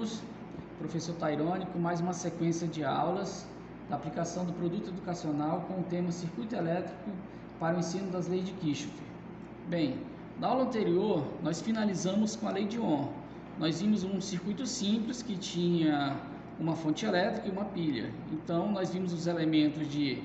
todos, professor Tairone, com mais uma sequência de aulas da aplicação do produto educacional com o tema circuito elétrico para o ensino das leis de Kirchhoff. Bem, na aula anterior nós finalizamos com a lei de Ohm. Nós vimos um circuito simples que tinha uma fonte elétrica e uma pilha. Então nós vimos os elementos de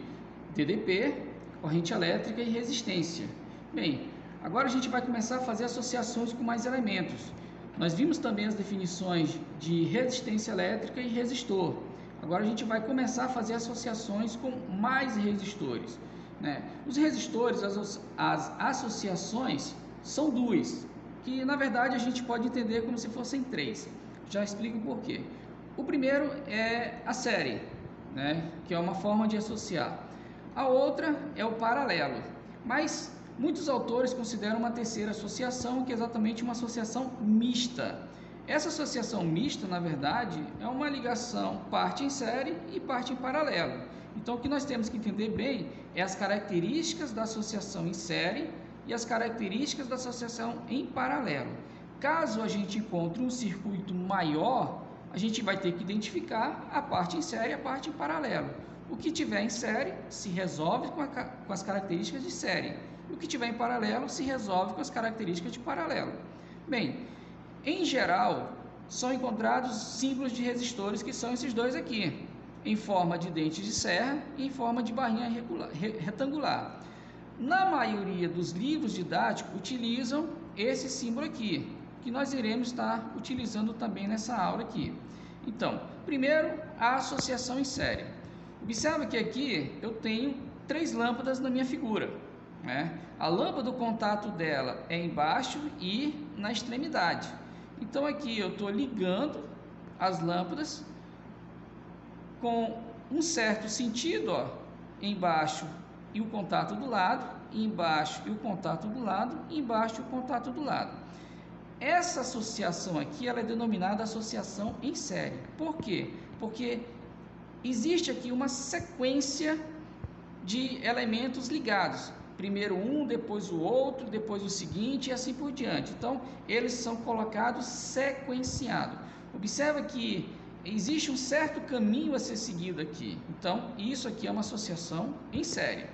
DDP, corrente elétrica e resistência. Bem, agora a gente vai começar a fazer associações com mais elementos. Nós vimos também as definições de resistência elétrica e resistor. Agora a gente vai começar a fazer associações com mais resistores, né? Os resistores, as associações são duas, que na verdade a gente pode entender como se fossem três. Já explico por quê. O primeiro é a série, né? Que é uma forma de associar. A outra é o paralelo, mas muitos autores consideram uma terceira associação, que é exatamente uma associação mista. Essa associação mista, na verdade, é uma ligação parte em série e parte em paralelo. Então, o que nós temos que entender bem é as características da associação em série e as características da associação em paralelo. Caso a gente encontre um circuito maior, a gente vai ter que identificar a parte em série e a parte em paralelo. O que tiver em série se resolve com as características de série. O que tiver em paralelo se resolve com as características de paralelo. Bem, em geral, são encontrados símbolos de resistores que são esses dois aqui, em forma de dente de serra e em forma de barrinha retangular. Na maioria dos livros didáticos utilizam esse símbolo aqui, que nós iremos estar utilizando também nessa aula aqui. Então, primeiro, a associação em série. Observa que aqui eu tenho três lâmpadas na minha figura, né? A lâmpada do contato dela é embaixo e na extremidade. Então aqui eu estou ligando as lâmpadas com um certo sentido, ó, embaixo e o contato do lado, embaixo e o contato do lado, embaixo e o contato do lado. Essa associação aqui ela é denominada associação em série. Por quê? Porque existe aqui uma sequência de elementos ligados. Primeiro um, depois o outro, depois o seguinte e assim por diante. Então, eles são colocados sequenciados. Observa que existe um certo caminho a ser seguido aqui. Então, isso aqui é uma associação em série.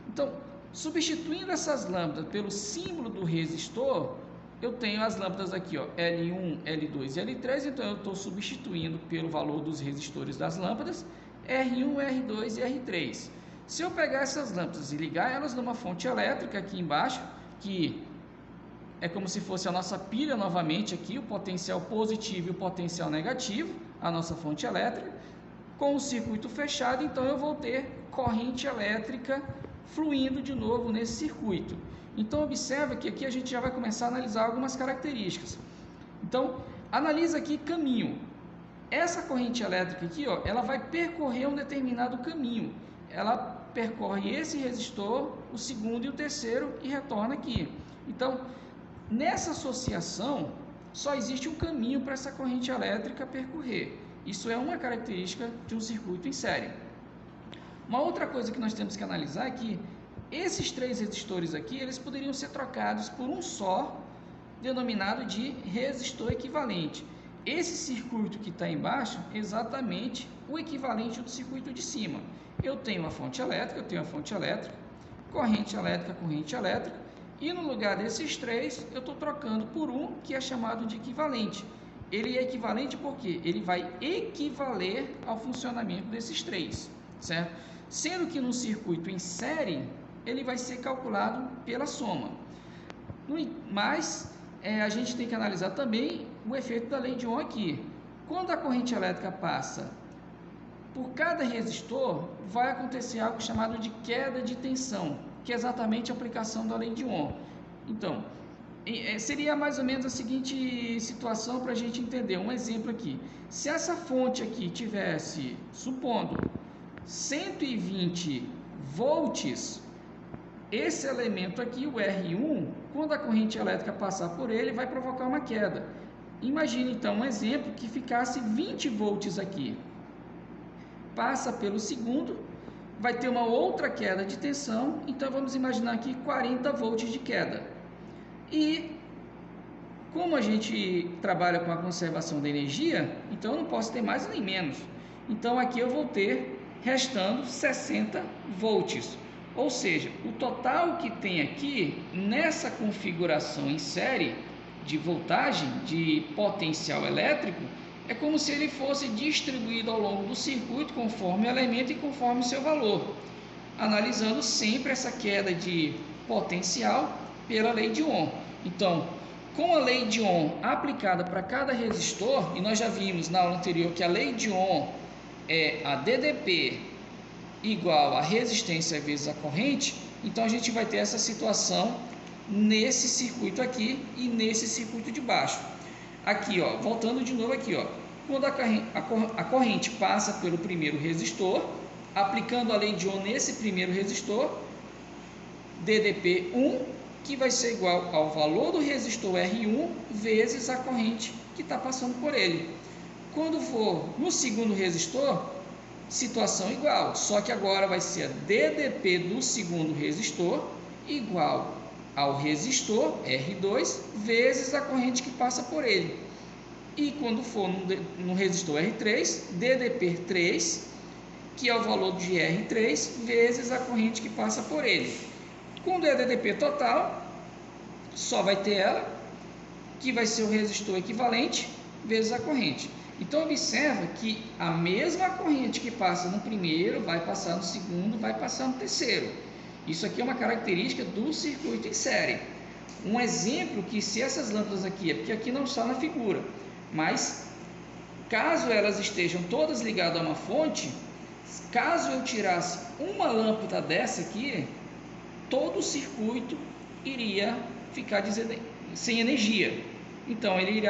Então, substituindo essas lâmpadas pelo símbolo do resistor, eu tenho as lâmpadas aqui, ó, L1, L2 e L3. Então, eu estou substituindo pelo valor dos resistores das lâmpadas, R1, R2 e R3. Se eu pegar essas lâmpadas e ligar elas numa fonte elétrica aqui embaixo, que é como se fosse a nossa pilha novamente aqui, o potencial positivo e o potencial negativo, a nossa fonte elétrica, com o circuito fechado, então eu vou ter corrente elétrica fluindo de novo nesse circuito. Então observa que aqui a gente já vai começar a analisar algumas características. Então, analisa aqui caminho. Essa corrente elétrica aqui, ó, ela vai percorrer um determinado caminho. Ela percorre esse resistor, o segundo e o terceiro e retorna aqui. Então, nessa associação, só existe um caminho para essa corrente elétrica percorrer. Isso é uma característica de um circuito em série. Uma outra coisa que nós temos que analisar é que esses três resistores aqui, eles poderiam ser trocados por um só, denominado de resistor equivalente. Esse circuito que está embaixo é exatamente o equivalente do circuito de cima. Eu tenho a fonte elétrica, corrente elétrica, e no lugar desses três, eu estou trocando por um que é chamado de equivalente. Ele é equivalente porque ele vai equivaler ao funcionamento desses três, certo? Sendo que no circuito em série, ele vai ser calculado pela soma. Mas a gente tem que analisar também o efeito da lei de Ohm aqui. Quando a corrente elétrica passa por cada resistor, vai acontecer algo chamado de queda de tensão, que é exatamente a aplicação da lei de Ohm. Então, seria mais ou menos a seguinte situação para a gente entender. Um exemplo aqui. Se essa fonte aqui tivesse, supondo, 120 volts, esse elemento aqui, o R1, quando a corrente elétrica passar por ele, vai provocar uma queda. Imagine então um exemplo que ficasse 20 volts aqui. Passa pelo segundo, vai ter uma outra queda de tensão, então vamos imaginar aqui 40 volts de queda. E Como a gente trabalha com a conservação da energia, então eu não posso ter mais nem menos. Então aqui eu vou ter restando 60 volts. Ou seja, o total que tem aqui nessa configuração em série de voltagem, de potencial elétrico, é como se ele fosse distribuído ao longo do circuito conforme o elemento e conforme o seu valor, analisando sempre essa queda de potencial pela lei de Ohm. Então, com a lei de Ohm aplicada para cada resistor, e nós já vimos na aula anterior que a lei de Ohm é a DDP igual a resistência vezes a corrente, então a gente vai ter essa situação nesse circuito aqui e nesse circuito de baixo. Aqui, ó, voltando de novo aqui, ó, quando a corrente passa pelo primeiro resistor, aplicando a lei de Ohm nesse primeiro resistor, DDP1, que vai ser igual ao valor do resistor R1 vezes a corrente que está passando por ele. Quando for no segundo resistor, situação igual, só que agora vai ser a DDP do segundo resistor igual ao resistor R2 vezes a corrente que passa por ele. E quando for no resistor R3, DDP3, que é o valor de R3 vezes a corrente que passa por ele. Quando é DDP total, só vai ter ela, que vai ser o resistor equivalente vezes a corrente. Então, observa que a mesma corrente que passa no primeiro, vai passar no segundo, vai passar no terceiro. Isso aqui é uma característica do circuito em série. Um exemplo que se essas lâmpadas aqui, porque aqui não está na figura, mas caso elas estejam todas ligadas a uma fonte, caso eu tirasse uma lâmpada dessa aqui, todo o circuito iria ficar sem energia. Então, ele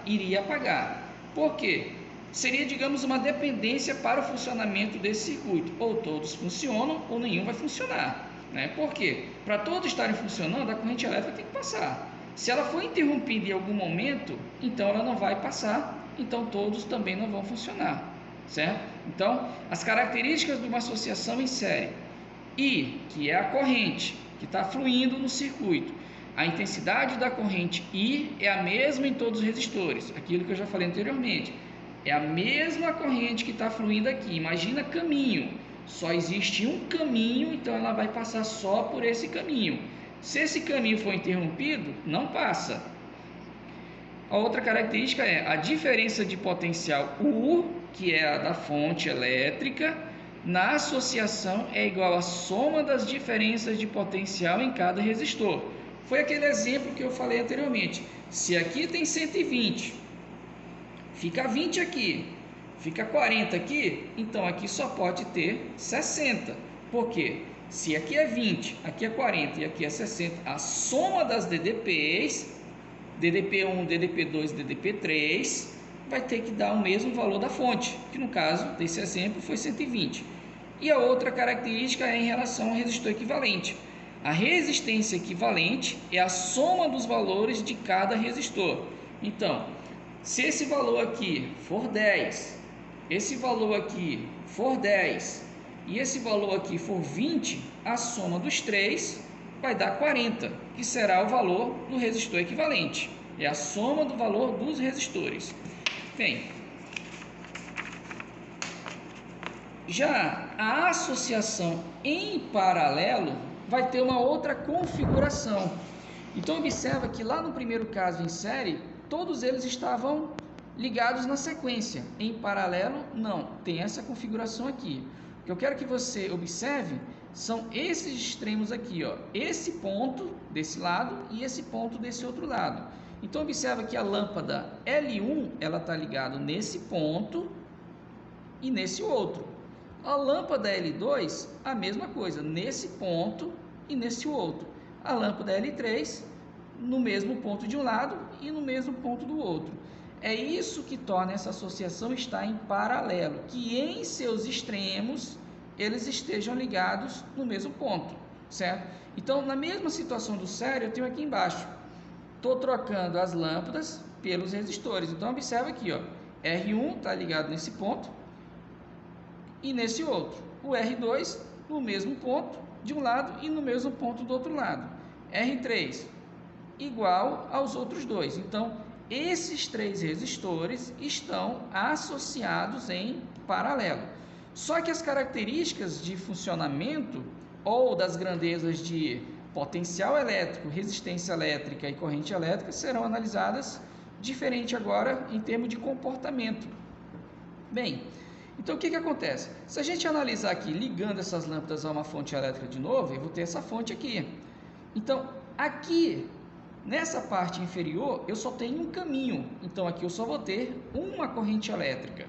iria apagar. Por quê? Seria, digamos, uma dependência para o funcionamento desse circuito. Ou todos funcionam ou nenhum vai funcionar. Né? Por quê? Para todos estarem funcionando, a corrente elétrica tem que passar. Se ela for interrompida em algum momento, então ela não vai passar, então todos também não vão funcionar. Certo? Então, as características de uma associação em série, I, que é a corrente que está fluindo no circuito, a intensidade da corrente I é a mesma em todos os resistores, aquilo que eu já falei anteriormente. É a mesma corrente que está fluindo aqui. Imagina caminho, só existe um caminho, então ela vai passar só por esse caminho. Se esse caminho for interrompido, não passa. A outra característica é a diferença de potencial U, que é a da fonte elétrica, na associação é igual à soma das diferenças de potencial em cada resistor. Foi aquele exemplo que eu falei anteriormente. Se aqui tem 120, fica 20 aqui, fica 40 aqui, então aqui só pode ter 60. Por quê? Se aqui é 20, aqui é 40 e aqui é 60, a soma das DDPs, DDP1, DDP2 e DDP3, vai ter que dar o mesmo valor da fonte, que no caso desse exemplo foi 120. E a outra característica é em relação ao resistor equivalente. A resistência equivalente é a soma dos valores de cada resistor. Então, se esse valor aqui for 10, esse valor aqui for 10 e esse valor aqui for 20, a soma dos três vai dar 40, que será o valor do resistor equivalente. É a soma do valor dos resistores. Bem, já a associação em paralelo vai ter uma outra configuração. Então observa que lá no primeiro caso em série, todos eles estavam ligados na sequência. Em paralelo, não. Tem essa configuração aqui. O que eu quero que você observe são esses extremos aqui, ó. Esse ponto desse lado e esse ponto desse outro lado. Então observa que a lâmpada L1, ela está ligada nesse ponto e nesse outro. A lâmpada L2, a mesma coisa, nesse ponto e nesse outro. A lâmpada L3, no mesmo ponto de um lado e no mesmo ponto do outro. É isso que torna essa associação estar em paralelo, que em seus extremos eles estejam ligados no mesmo ponto, certo? Então, na mesma situação do série, eu tenho aqui embaixo, estou trocando as lâmpadas pelos resistores. Então, observa aqui, ó, R1 está ligado nesse ponto e nesse outro. O R2 no mesmo ponto de um lado e no mesmo ponto do outro lado. R3 igual aos outros dois. Então, esses 3 resistores estão associados em paralelo. Só que as características de funcionamento ou das grandezas de potencial elétrico, resistência elétrica e corrente elétrica serão analisadas diferente agora em termos de comportamento. Bem, então o que acontece? Se a gente analisar aqui, ligando essas lâmpadas a uma fonte elétrica de novo, eu vou ter essa fonte aqui. Então, aqui, nessa parte inferior, eu só tenho um caminho. Então, aqui eu só vou ter uma corrente elétrica.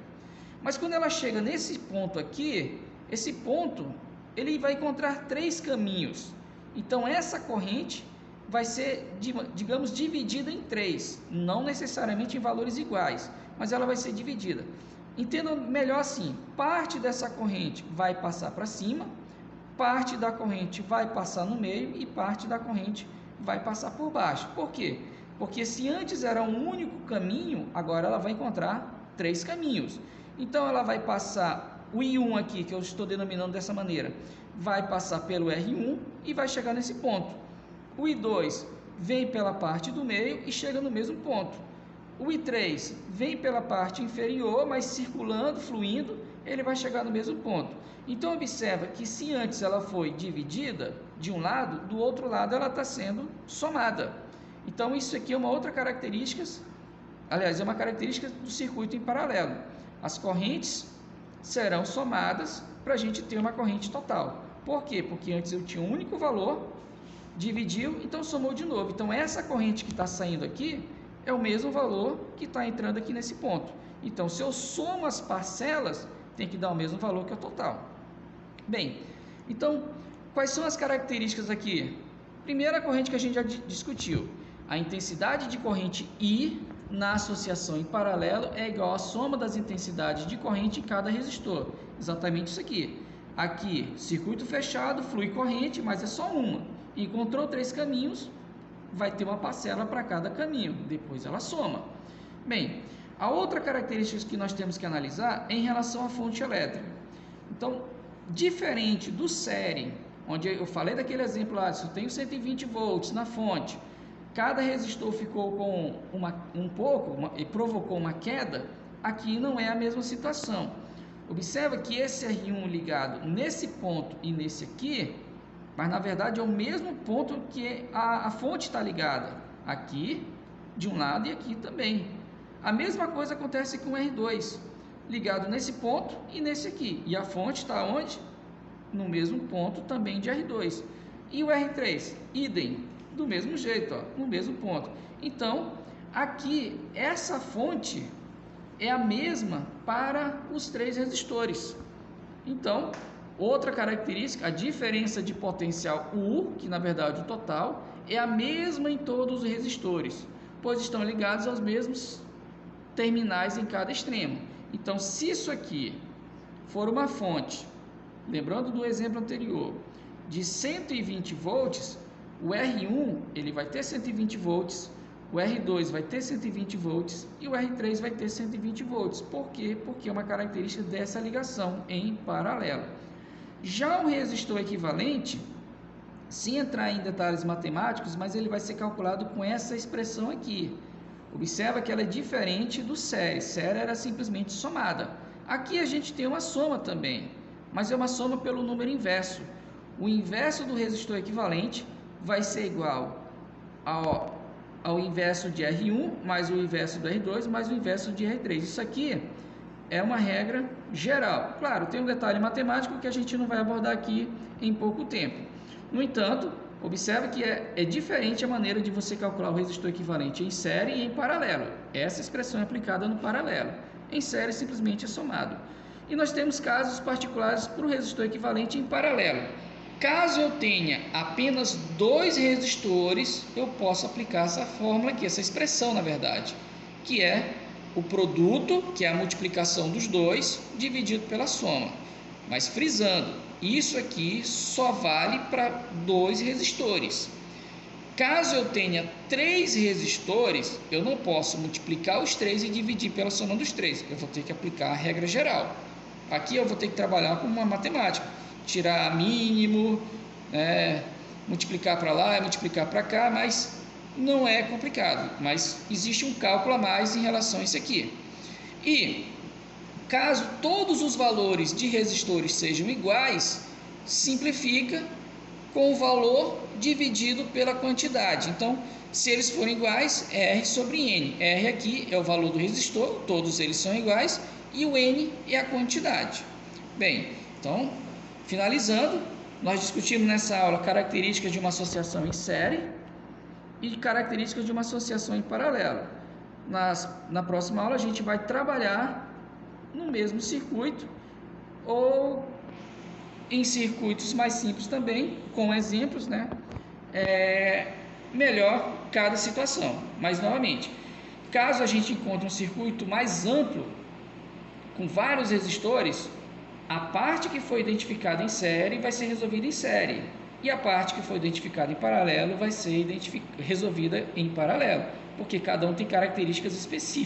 Mas quando ela chega nesse ponto aqui, esse ponto, ele vai encontrar 3 caminhos. Então, essa corrente vai ser, digamos, dividida em 3. Não necessariamente em valores iguais, mas ela vai ser dividida. Entendam melhor assim, parte dessa corrente vai passar para cima, parte da corrente vai passar no meio e parte da corrente vai passar por baixo. Por quê? Porque se antes era um único caminho, agora ela vai encontrar 3 caminhos. Então ela vai passar o I1 aqui, que eu estou denominando dessa maneira, vai passar pelo R1 e vai chegar nesse ponto. O I2 vem pela parte do meio e chega no mesmo ponto. O I3 vem pela parte inferior, mas circulando, fluindo, ele vai chegar no mesmo ponto. Então, observa que se antes ela foi dividida de um lado, do outro lado ela está sendo somada. Então, isso aqui é uma outra característica, aliás, é uma característica do circuito em paralelo. As correntes serão somadas para a gente ter uma corrente total. Por quê? Porque antes eu tinha um único valor, dividiu, então somou de novo. Então, essa corrente que está saindo aqui é o mesmo valor que está entrando aqui nesse ponto. Então, se eu somo as parcelas, tem que dar o mesmo valor que o total. Bem, então, quais são as características aqui? Primeira corrente que a gente já discutiu. A intensidade de corrente I na associação em paralelo é igual à soma das intensidades de corrente em cada resistor. Exatamente isso aqui. Aqui, circuito fechado, flui corrente, mas é só uma. Encontrou 3 caminhos, vai ter uma parcela para cada caminho, depois ela soma. Bem, a outra característica que nós temos que analisar é em relação à fonte elétrica. Então, diferente do série, onde eu falei daquele exemplo lá, se eu tenho 120 volts na fonte, cada resistor ficou com e provocou uma queda, aqui não é a mesma situação. Observa que esse R1 ligado nesse ponto e nesse aqui, mas na verdade é o mesmo ponto que a fonte está ligada, aqui de um lado e aqui também. A mesma coisa acontece com o R2, ligado nesse ponto e nesse aqui, e a fonte está onde? No mesmo ponto também de R2. E o R3, idem, do mesmo jeito, ó, no mesmo ponto. Então, aqui, essa fonte é a mesma para os 3 resistores. Então, outra característica, a diferença de potencial U, que na verdade o total, é a mesma em todos os resistores, pois estão ligados aos mesmos terminais em cada extremo. Então, se isso aqui for uma fonte, lembrando do exemplo anterior, de 120 volts, o R1 ele vai ter 120 volts, o R2 vai ter 120 volts e o R3 vai ter 120 volts. Por quê? Porque é uma característica dessa ligação em paralelo. Já um resistor equivalente, sem entrar em detalhes matemáticos, mas ele vai ser calculado com essa expressão aqui. Observa que ela é diferente do série. Série era simplesmente somada. Aqui a gente tem uma soma também, mas é uma soma pelo número inverso. O inverso do resistor equivalente vai ser igual ao inverso de R1, mais o inverso do R2, mais o inverso de R3. Isso aqui é uma regra geral. Claro, tem um detalhe matemático que a gente não vai abordar aqui em pouco tempo. No entanto, observe que é diferente a maneira de você calcular o resistor equivalente em série e em paralelo. Essa expressão é aplicada no paralelo. Em série, simplesmente é somado. E nós temos casos particulares para o resistor equivalente em paralelo. Caso eu tenha apenas 2 resistores, eu posso aplicar essa fórmula aqui, essa expressão, na verdade, que é o produto, que é a multiplicação dos dois, dividido pela soma. Mas frisando, isso aqui só vale para 2 resistores. Caso eu tenha 3 resistores, eu não posso multiplicar os 3 e dividir pela soma dos 3. Eu vou ter que aplicar a regra geral. Aqui eu vou ter que trabalhar com uma matemática. Tirar mínimo, multiplicar para lá e multiplicar para cá, mas não é complicado, mas existe um cálculo a mais em relação a isso aqui. E caso todos os valores de resistores sejam iguais, simplifica com o valor dividido pela quantidade. Então, se eles forem iguais, R sobre N. R aqui é o valor do resistor, todos eles são iguais, e o N é a quantidade. Bem, então, finalizando, nós discutimos nessa aula características de uma associação em série e características de uma associação em paralelo. Na próxima aula a gente vai trabalhar no mesmo circuito ou em circuitos mais simples também, com exemplos, né? Melhor cada situação. Mas, novamente, caso a gente encontre um circuito mais amplo, com vários resistores, a parte que foi identificada em série vai ser resolvida em série, e a parte que foi identificada em paralelo vai ser resolvida em paralelo, porque cada um tem características específicas.